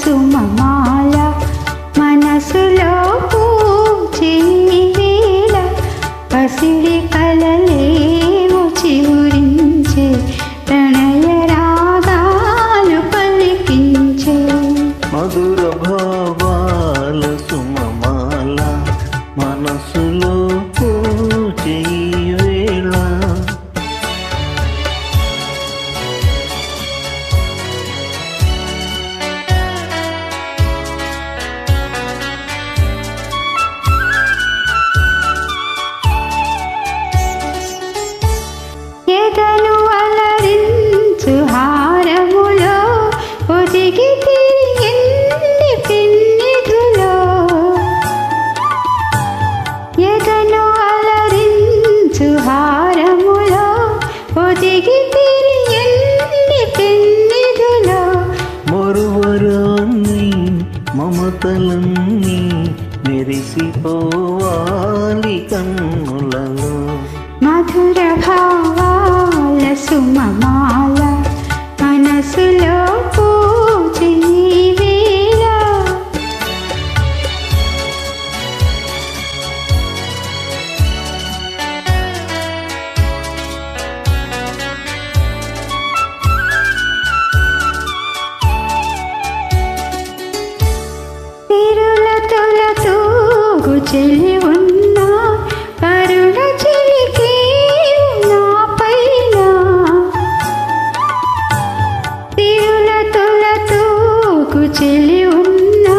సుమమాల మనసులో పూచే వేళ పసిడి కలలేమో చివురించే ప్రణయ రాగాలు పలికించే మధుర భావాల సుమమాల మనసులో పూచే వేళ ఎదను అలరించు హారములో ఒదిగి తిరిగింది పెన్నిధులో ఎదను అలరించు హారములో ఒదిగి తిరిగింది పెన్నిధులో మరువరాన్ని మమతలన్నీ మెరిసిపోవాలి కన్నులలో మధుర భావాల సుమమాల మనసులో పూజే వేళ తిరుల తొల తూగు చెలి ఉన్నా కరుణ చిలికే నా పైన తిరుల తొల తూగు చెలి ఉన్నా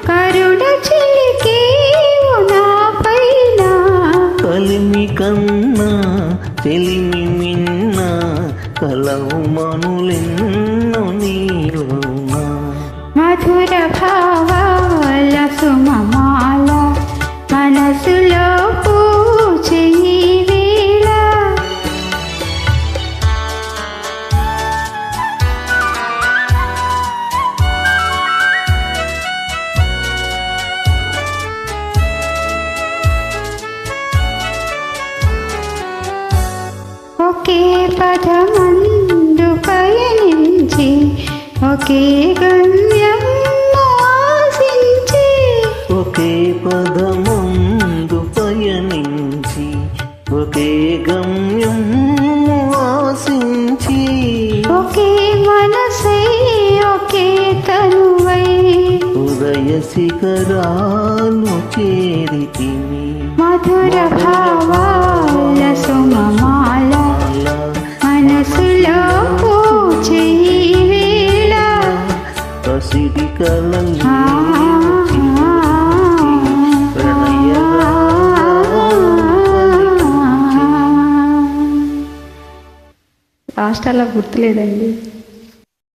కరుణ చిలికే నా పైన కలిమి కన్నా తెలిమి మిన్న కలవు మనులెన్నో నీలోనా మధుర భావాల సుమమాల మనసులో పూజే వేళ ఒకే పదమందు పయనించి ఒకే గమ్యం ఆశించి ఒకే పదమందు పయనించి ఒకే గమ్యం ఆశించి ఒకే మనసై ఒకే తనువై ఉదయ శిఖరాలు చేరితిని మధుర భావాల సుమమాల మనసులో పూజే వేళ పసిడి కలలు లాస్ట్ అలా గుర్తులేదండి.